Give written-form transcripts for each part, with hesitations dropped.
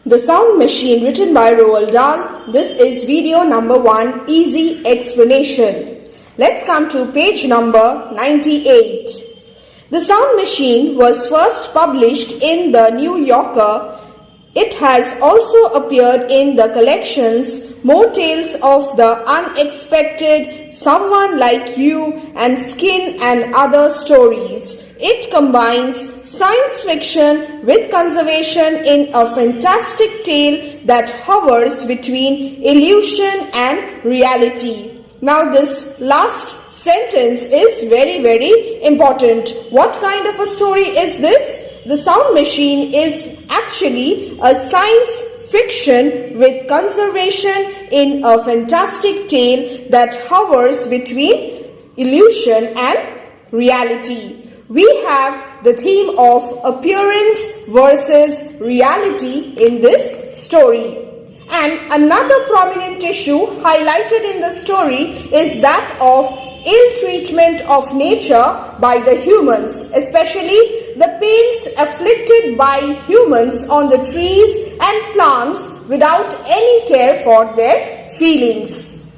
The Sound Machine, written by Roald Dahl. This is video number 1, Easy Explanation. Let's come to page number 98. The Sound Machine was first published in the New Yorker. It has also appeared in the collections More Tales of the Unexpected, Someone Like You, and Skin and Other Stories. It combines science fiction with conservation in a fantastic tale that hovers between illusion and reality. Now this last sentence is very important. What kind of a story is this? The Sound Machine is actually a science fiction with conservation in a fantastic tale that hovers between illusion and reality. We have the theme of appearance versus reality in this story. And another prominent issue highlighted in the story is that of ill treatment of nature by the humans, especially the pains afflicted by humans on the trees and plants without any care for their feelings.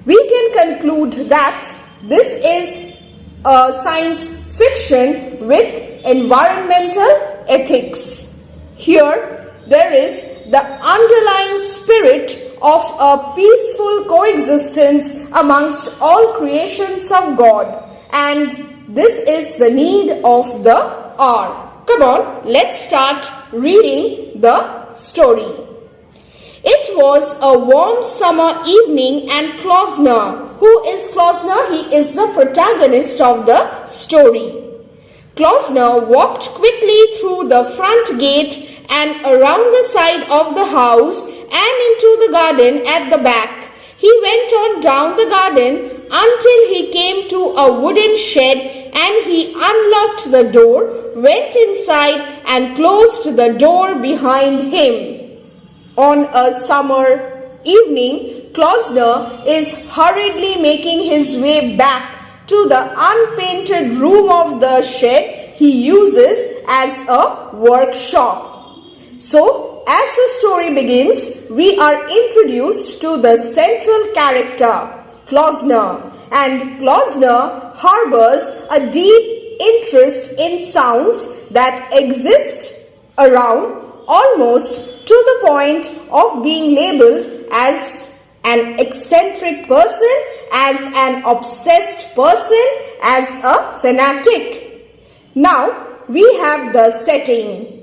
We can conclude that this is a science fiction with environmental ethics. Here there is the underlying spirit of a peaceful coexistence amongst all creations of God, and this is the need of the hour. Come on, let's start reading the story. It was a warm summer evening and Klausner. Who is Klausner? He is the protagonist of the story. Klausner walked quickly through the front gate and around the side of the house and into the garden at the back. He went on down the garden until he came to a wooden shed, and he unlocked the door, went inside and closed the door behind him. On a summer evening, Klausner is hurriedly making his way back to the unpainted room of the shed he uses as a workshop. So, as the story begins, we are introduced to the central character, Klausner, and Klausner harbors a deep interest in sounds that exist around, almost to the point of being labeled as an eccentric person, as an obsessed person, as a fanatic. Now, we have the setting.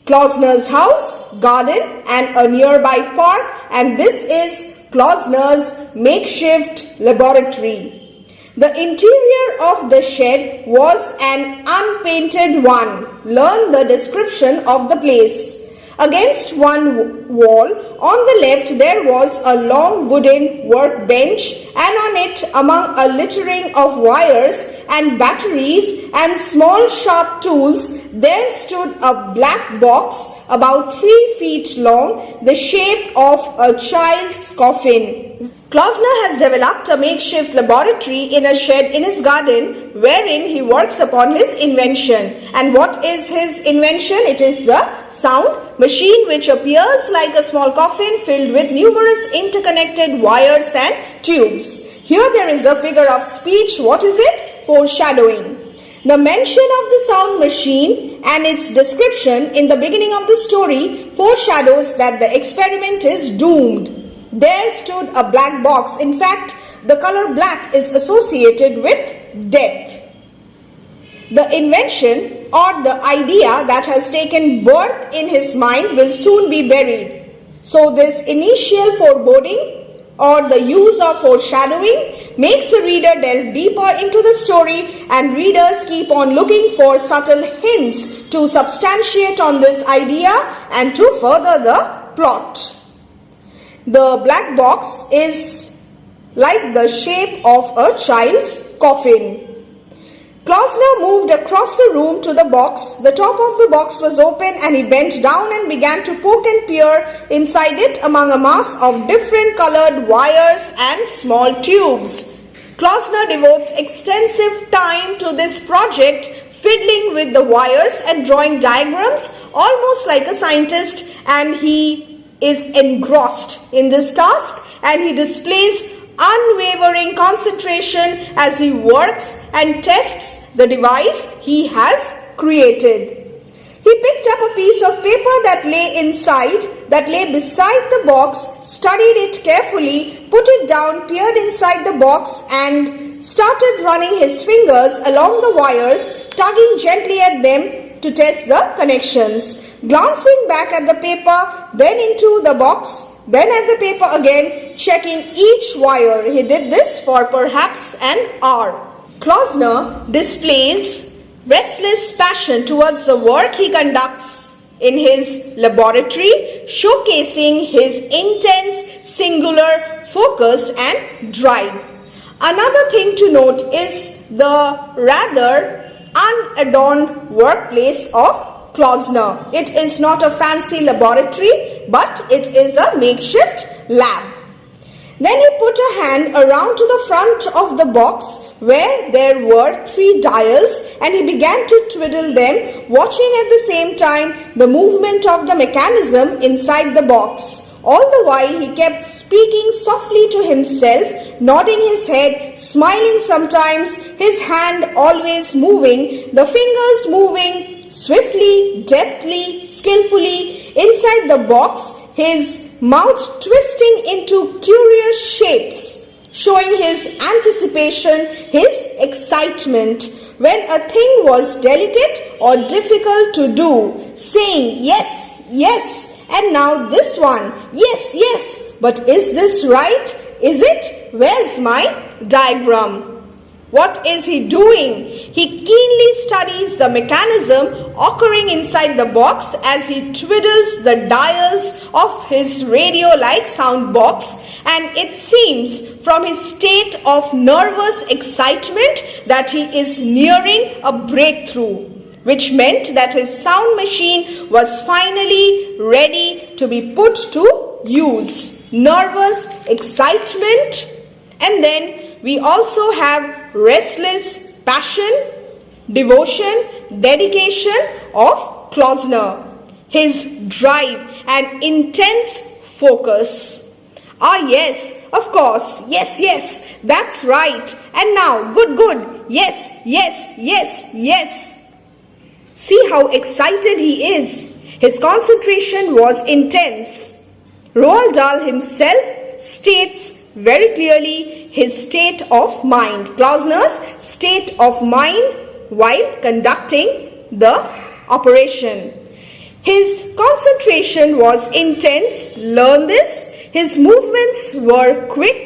Klausner's house, garden, and a nearby park, and this is Klausner's makeshift laboratory. The interior of the shed was an unpainted one. Learn the description of the place. Against one wall on the left there was a long wooden workbench, and on it, among a littering of wires and batteries and small sharp tools, there stood a black box about 3 feet long, the shape of a child's coffin. Klausner has developed a makeshift laboratory in a shed in his garden, wherein he works upon his invention. And what is his invention? It is the sound machine, which appears like a small coffin filled with numerous interconnected wires and tubes. Here there is a figure of speech. What is it? Foreshadowing. The mention of the sound machine and its description in the beginning of the story foreshadows that the experiment is doomed. There stood a black box. In fact, the color black is associated with death. The invention or the idea that has taken birth in his mind will soon be buried. So this initial foreboding or the use of foreshadowing makes the reader delve deeper into the story, and readers keep on looking for subtle hints to substantiate on this idea and to further the plot. The black box is like the shape of a child's coffin. Klausner moved across the room to the box. The top of the box was open, and he bent down and began to poke and peer inside it among a mass of different colored wires and small tubes. Klausner devotes extensive time to this project, fiddling with the wires and drawing diagrams almost like a scientist, and he is engrossed in this task and he displays unwavering concentration as he works and tests the device he has created. He picked up a piece of paper that lay beside the box, studied it carefully, put it down, peered inside the box and started running his fingers along the wires, tugging gently at them to test the connections. Glancing back at the paper, then into the box, then at the paper again, checking each wire. He did this for perhaps an hour. Klausner displays restless passion towards the work he conducts in his laboratory, showcasing his intense, singular focus and drive. Another thing to note is the rather unadorned workplace of Klausner. It is not a fancy laboratory, but it is a makeshift lab. Then he put a hand around to the front of the box where there were 3 dials and he began to twiddle them, watching at the same time the movement of the mechanism inside the box. All the while he kept speaking softly to himself, nodding his head, smiling sometimes, his hand always moving, the fingers moving swiftly, deftly, skillfully inside the box, his mouth twisting into curious shapes, showing his anticipation, his excitement when a thing was delicate or difficult to do, saying, "Yes, yes, and now this one, yes, yes, but is this right? Is it? Where's my diagram?" What is he doing? He keenly studies the mechanism occurring inside the box as he twiddles the dials of his radio-like sound box, and it seems from his state of nervous excitement that he is nearing a breakthrough, which meant that his sound machine was finally ready to be put to use. Nervous excitement, and then we also have restless passion, devotion, dedication of Klausner, his drive and intense focus. Ah yes, of course, yes, yes, that's right, and now, good, good, yes, yes, yes, yes. See how excited he is. His concentration was intense. Roald Dahl himself states very clearly his state of mind, Klausner's state of mind while conducting the operation. His concentration was intense, learn this. His movements were quick,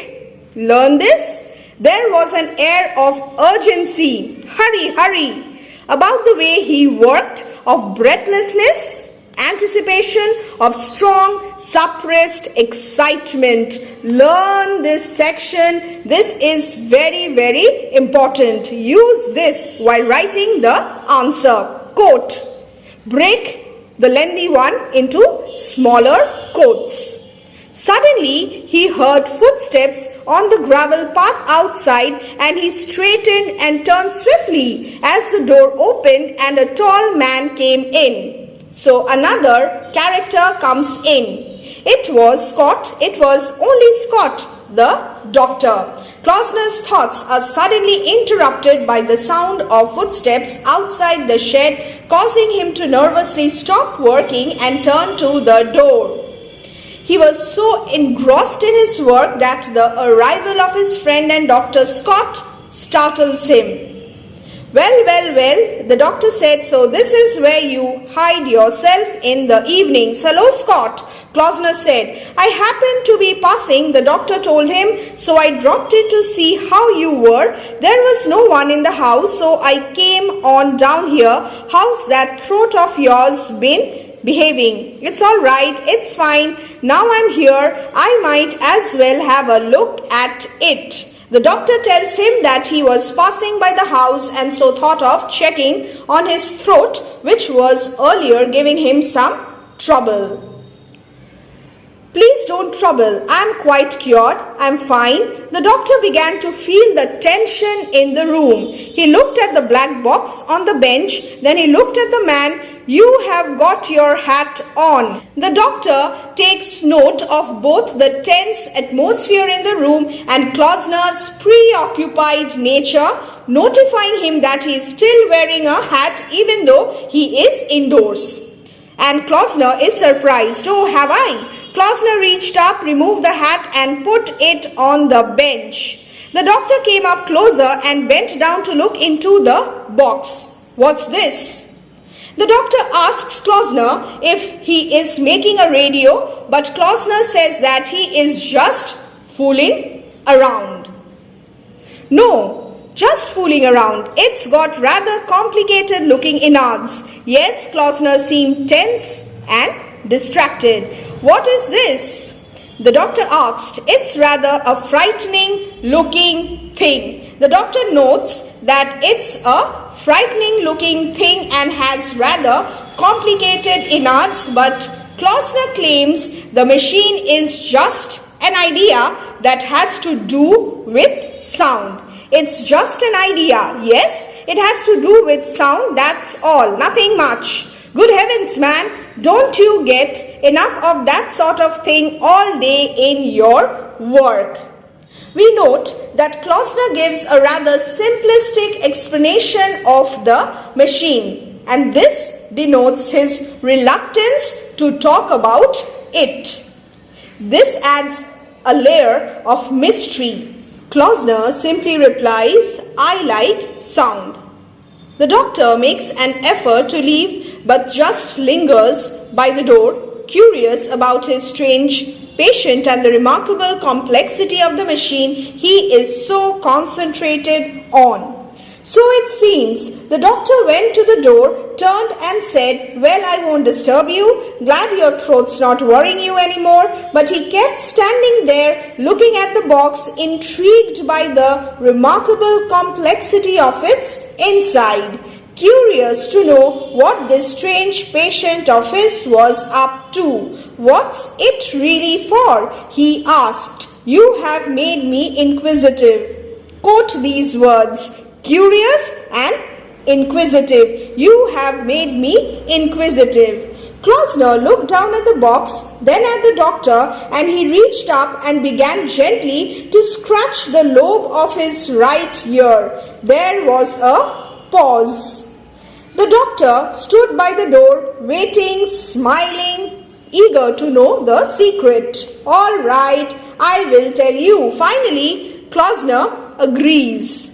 learn this. There was an air of urgency, hurry, hurry, about the way he worked, of breathlessness, anticipation, of strong suppressed excitement. Learn this section. This is very, very important. Use this while writing the answer. Quote. Break the lengthy one into smaller quotes. Suddenly, he heard footsteps on the gravel path outside, and he straightened and turned swiftly as the door opened and a tall man came in. So another character comes in. It was Scott. It was only Scott, the doctor. Klausner's thoughts are suddenly interrupted by the sound of footsteps outside the shed, causing him to nervously stop working and turn to the door. He was so engrossed in his work that the arrival of his friend and Dr. Scott startles him. Well, well, well, the doctor said, so this is where you hide yourself in the evenings. Hello, Scott, Klausner said. I happened to be passing, the doctor told him, so I dropped in to see how you were. There was no one in the house, so I came on down here. How's that throat of yours been behaving? It's all right, it's fine. Now I'm here, I might as well have a look at it. The doctor tells him that he was passing by the house and so thought of checking on his throat, which was earlier giving him some trouble. Please don't trouble, I am quite cured. I'm fine. The doctor began to feel the tension in the room. He looked at the black box on the bench. Then he looked at the man. You have got your hat on. The doctor takes note of both the tense atmosphere in the room and Klausner's preoccupied nature, notifying him that he is still wearing a hat even though he is indoors. And Klausner is surprised. Oh, have I? Klausner reached up, removed the hat and put it on the bench. The doctor came up closer and bent down to look into the box. What's this? The doctor asks Klausner if he is making a radio, but Klausner says that he is just fooling around. No, just fooling around. It's got rather complicated looking innards. Yes, Klausner seemed tense and distracted. What is this? The doctor asked. It's rather a frightening looking thing. The doctor notes that it's a frightening looking thing and has rather complicated innards, but Klausner claims the machine is just an idea that has to do with sound. It's just an idea. Yes, it has to do with sound, that's all, nothing much. Good heavens, man, don't you get enough of that sort of thing all day in your work? We note that Klausner gives a rather simplistic explanation of the machine, and this denotes his reluctance to talk about it. This adds a layer of mystery. Klausner simply replies, I like sound. The doctor makes an effort to leave but just lingers by the door, curious about his strange patient and the remarkable complexity of the machine he is so concentrated on. So it seems the doctor went to the door, turned and said, well, I won't disturb you. Glad your throat's not worrying you anymore. But he kept standing there looking at the box, intrigued by the remarkable complexity of its inside, curious to know what this strange patient of his was up to. What's it really for? He asked. You have made me inquisitive. Quote these words. Curious and inquisitive. You have made me inquisitive. Klausner looked down at the box, then at the doctor, and he reached up and began gently to scratch the lobe of his right ear. There was a pause. The doctor stood by the door, waiting, smiling, eager to know the secret. All right, I will tell you. Finally, Klausner agrees.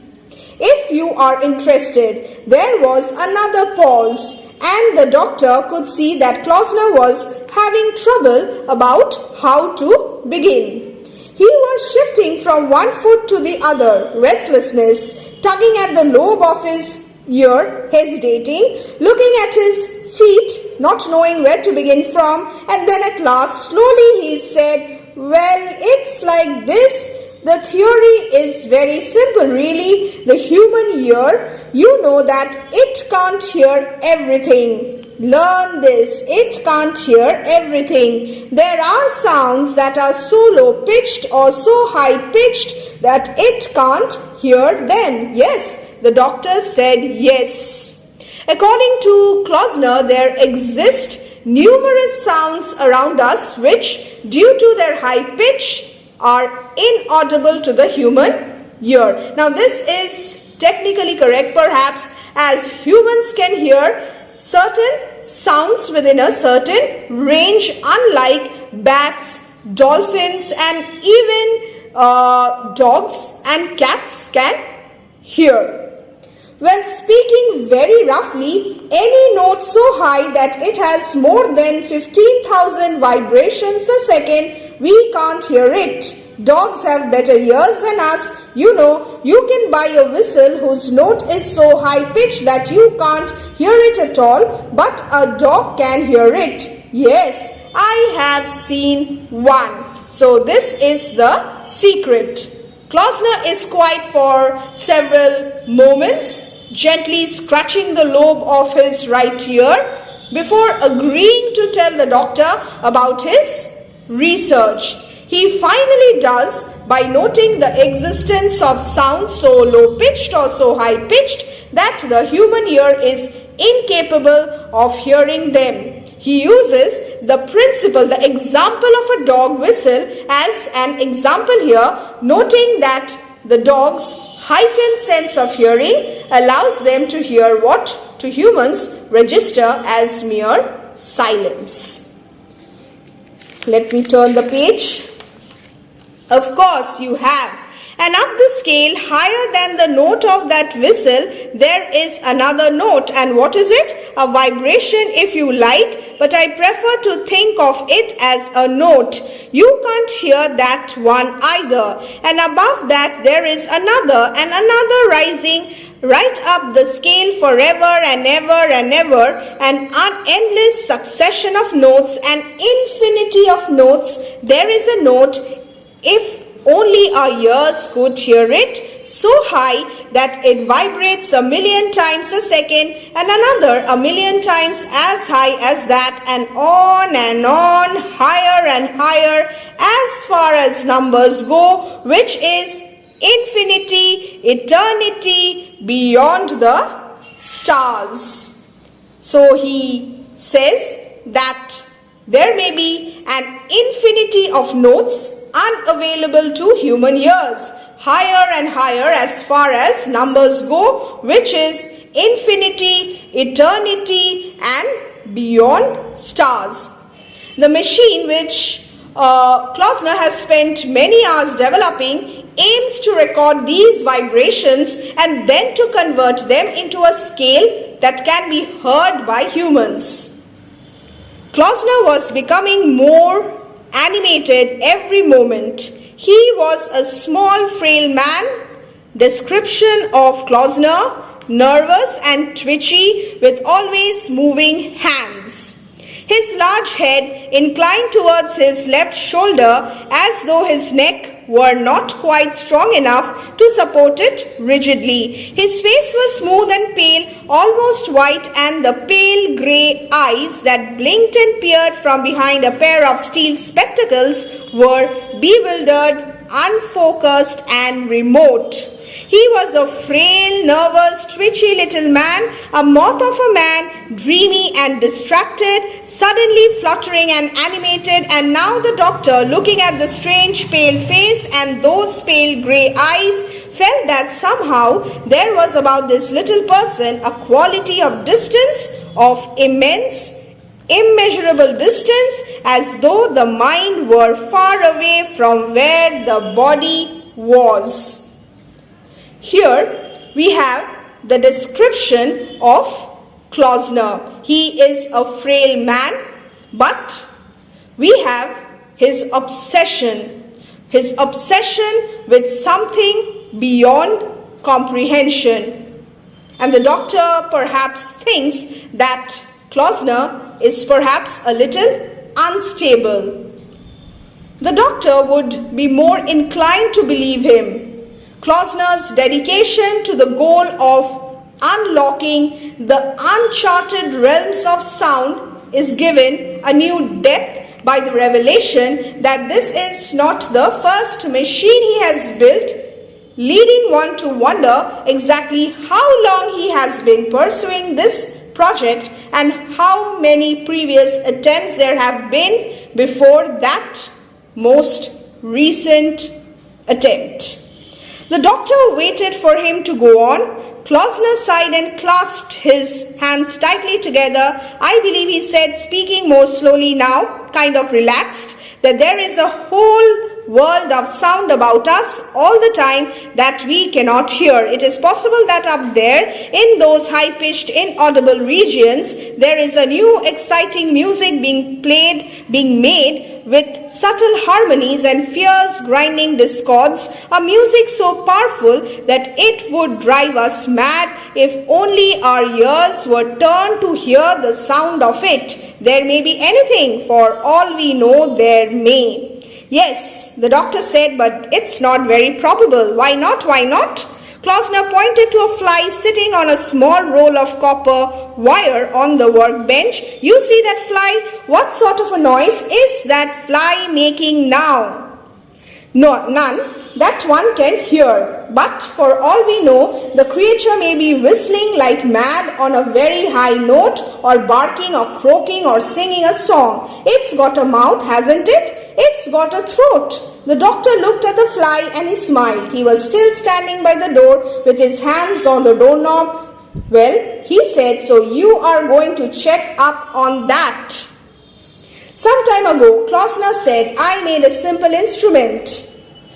If you are interested. There was another pause, and the doctor could see that Klausner was having trouble about how to begin. He was shifting from one foot to the other, restlessness, tugging at the lobe of his ear, hesitating, looking at his feet, not knowing where to begin from, and then at last, slowly he said, well, it's like this. The theory is very simple, really. The human ear, you know that it can't hear everything. Learn this, it can't hear everything. There are sounds that are so low-pitched or so high-pitched that it can't hear them. Yes, the doctor said yes. According to Klausner, there exist numerous sounds around us which, due to their high pitch, are inaudible to the human ear. Now this is technically correct perhaps, as humans can hear certain sounds within a certain range, unlike bats, dolphins and even dogs and cats can hear. Well, speaking very roughly, any note so high that it has more than 15,000 vibrations a second, we can't hear it. Dogs have better ears than us. You know, you can buy a whistle whose note is so high-pitched that you can't hear it at all, but a dog can hear it. Yes, I have seen one. So this is the secret. Klausner is quiet for several moments, gently scratching the lobe of his right ear before agreeing to tell the doctor about his research. He finally does by noting the existence of sound so low-pitched or so high-pitched that the human ear is incapable of hearing them. He uses the principle, the example of a dog whistle as an example here, noting that the dog's heightened sense of hearing allows them to hear what to humans register as mere silence. Let me turn the page. Of course you have. And up the scale, higher than the note of that whistle, there is another note. And what is it? A vibration if you like, but I prefer to think of it as a note. You can't hear that one either. And above that, there is another and another rising right up the scale forever and ever and ever, an endless succession of notes, an infinity of notes. There is a note, if only our ears could hear it, so high that it vibrates 1,000,000 times a second, and another 1,000,000 times as high as that, and on, higher and higher, as far as numbers go, which is infinity, eternity, beyond the stars. So he says that there may be an infinity of notes unavailable to human ears, higher and higher as far as numbers go, which is infinity, eternity, and beyond stars. The machine which Klausner has spent many hours developing aims to record these vibrations and then to convert them into a scale that can be heard by humans. Klausner was becoming more animated every moment. He was a small, frail man. Description of Klausner: nervous and twitchy with always moving hands. His large head inclined towards his left shoulder as though his neck were not quite strong enough to support it rigidly. His face was smooth and pale, almost white, and the pale grey eyes that blinked and peered from behind a pair of steel spectacles were bewildered, unfocused, and remote. He was a frail, nervous, twitchy little man, a moth of a man, dreamy and distracted, suddenly fluttering and animated, and now the doctor, looking at the strange pale face and those pale grey eyes, felt that somehow there was about this little person a quality of distance, of immense, immeasurable distance, as though the mind were far away from where the body was. Here we have the description of Klausner. He is a frail man, but we have his obsession with something beyond comprehension. And the doctor perhaps thinks that Klausner is perhaps a little unstable. The doctor would be more inclined to believe him. Klausner's dedication to the goal of unlocking the uncharted realms of sound is given a new depth by the revelation that this is not the first machine he has built, leading one to wonder exactly how long he has been pursuing this project and how many previous attempts there have been before that most recent attempt. The doctor waited for him to go on. Klausner sighed and clasped his hands tightly together. I believe, he said, speaking more slowly now, kind of relaxed, that there is a whole world of sound about us all the time that we cannot hear. It is possible that up there, in those high-pitched, inaudible regions, there is a new exciting music being played, being made, with subtle harmonies and fierce grinding discords, a music so powerful that it would drive us mad if only our ears were turned to hear the sound of it. There may be anything, for all we know there may. Yes, the doctor said, but it's not very probable. Why not? Why not? Klausner pointed to a fly sitting on a small roll of copper wire on the workbench. You see that fly? What sort of a noise is that fly making now? No, none that one can hear. But for all we know, the creature may be whistling like mad on a very high note, or barking or croaking or singing a song. It's got a mouth, hasn't it? It's got a throat. The doctor looked at the fly and he smiled. He was still standing by the door with his hands on the doorknob. Well, he said, so you are going to check up on that. Some time ago, Klausner said, I made a simple instrument,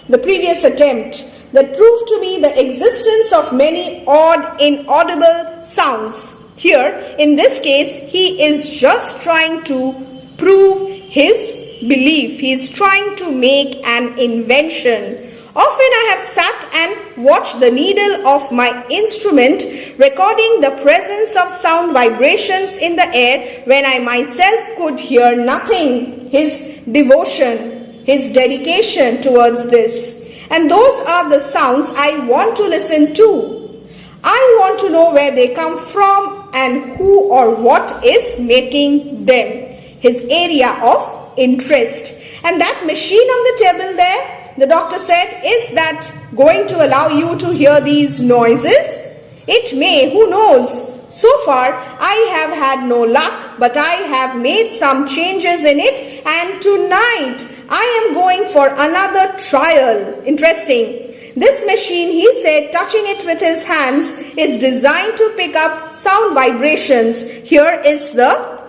the previous attempt, that proved to me the existence of many odd, inaudible sounds. Here, in this case, he is just trying to prove his belief. He is trying to make an invention. Often I have sat and watched the needle of my instrument recording the presence of sound vibrations in the air when I myself could hear nothing. His devotion, his dedication towards this. And those are the sounds I want to listen to. I want to know where they come from and who or what is making them. His area of interest. And that machine on the table there, the doctor said, is that going to allow you to hear these noises? It may, who knows? So far, I have had no luck, but I have made some changes in it, and tonight I am going for another trial. Interesting. This machine, he said, touching it with his hands, is designed to pick up sound vibrations. Here is the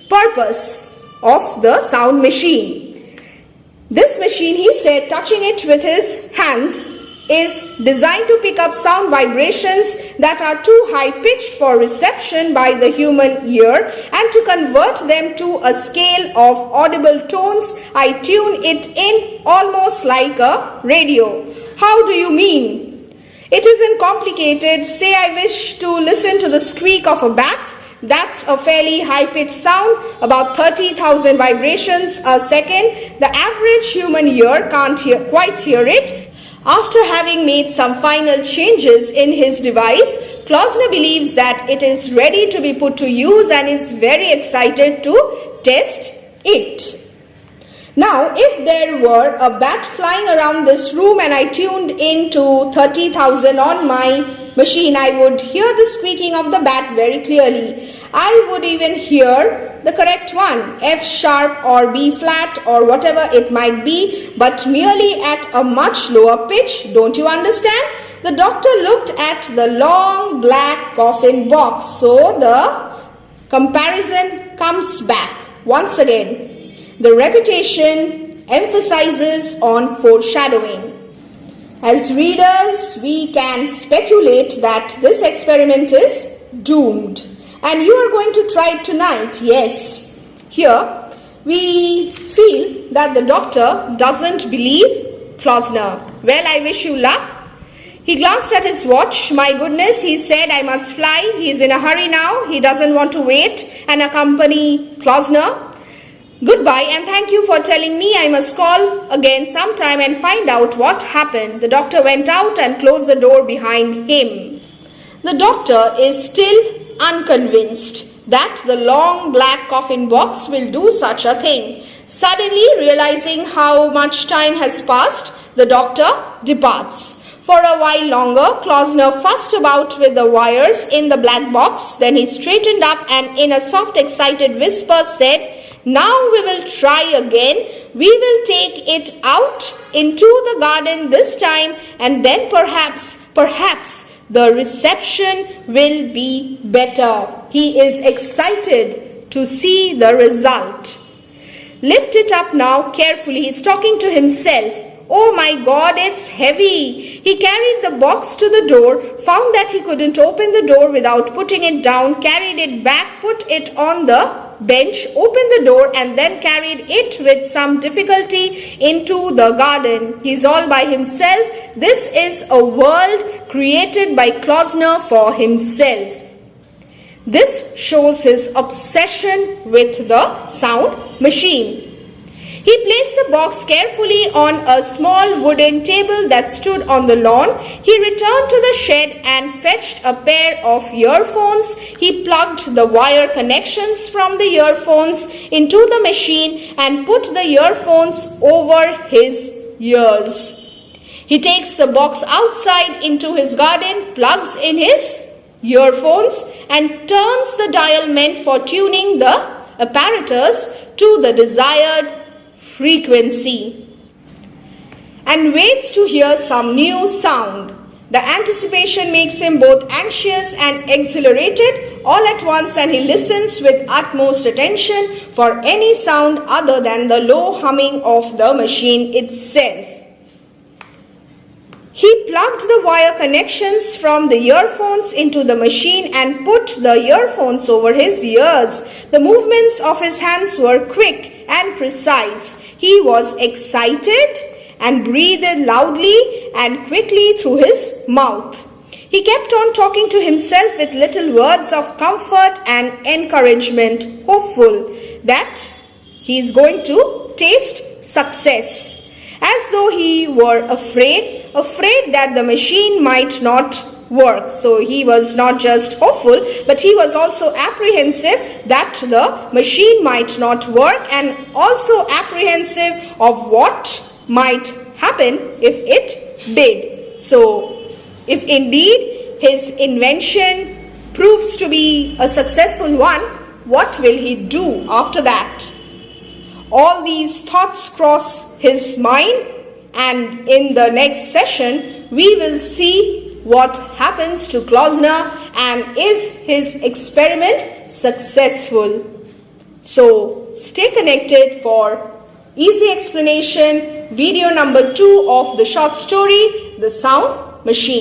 purpose of the sound machine. This machine, he said, touching it with his hands, is designed to pick up sound vibrations that are too high-pitched for reception by the human ear, and to convert them to a scale of audible tones. I tune it in almost like a radio. How do you mean? It isn't complicated. Say I wish to listen to the squeak of a bat. That's a fairly high-pitched sound, about 30,000 vibrations a second. The average human ear can't quite hear it. After having made some final changes in his device, Klausner believes that it is ready to be put to use and is very excited to test it. Now, if there were a bat flying around this room and I tuned into 30,000 on my machine, I would hear the squeaking of the bat very clearly. I would even hear the correct one, F sharp or B flat or whatever it might be, but merely at a much lower pitch. Don't you understand? The doctor looked at the long black coffin box. So the comparison comes back once again. The repetition emphasizes on foreshadowing. As readers, we can speculate that this experiment is doomed. And you are going to try it tonight. Yes. Here, we feel that the doctor doesn't believe Klausner. Well, I wish you luck. He glanced at his watch. My goodness, he said, I must fly. He's in a hurry now. He doesn't want to wait and accompany Klausner. Goodbye, and thank you for telling me. I must call again sometime and find out what happened. The doctor went out and closed the door behind him. The doctor is still unconvinced that the long black coffin box will do such a thing. Suddenly realizing how much time has passed, the doctor departs. For a while longer, Klausner fussed about with the wires in the black box. Then he straightened up and in a soft, excited whisper said, now we will try again. We will take it out into the garden this time, and then perhaps the reception will be better. He is excited to see the result. Lift it up now carefully. He's talking to himself. Oh my God, it's heavy. He carried the box to the door, found that he couldn't open the door without putting it down, carried it back, put it on the bench, opened the door, and then carried it with some difficulty into the garden. He's all by himself. This is a world created by Klausner for himself. This shows his obsession with the sound machine. He placed the box carefully on a small wooden table that stood on the lawn. He returned to the shed and fetched a pair of earphones. He plugged the wire connections from the earphones into the machine and put the earphones over his ears. He takes the box outside into his garden, plugs in his earphones and turns the dial meant for tuning the apparatus to the desired frequency and waits to hear some new sound. The anticipation makes him both anxious and exhilarated all at once, and he listens with utmost attention for any sound other than the low humming of the machine itself. He plugged the wire connections from the earphones into the machine and put the earphones over his ears. The movements of his hands were quick and precise. He was excited and breathed loudly and quickly through his mouth. He kept on talking to himself with little words of comfort and encouragement, hopeful that he is going to taste success, as though he were afraid that the machine might not work. So he was not just hopeful, but he was also apprehensive that the machine might not work, and also apprehensive of what might happen if it did. So if indeed his invention proves to be a successful one, what will he do after that? All these thoughts cross his mind, and in the next session we will see what happens to Klausner and is his experiment successful. So stay connected for easy explanation video number 2 of the short story, The Sound Machine.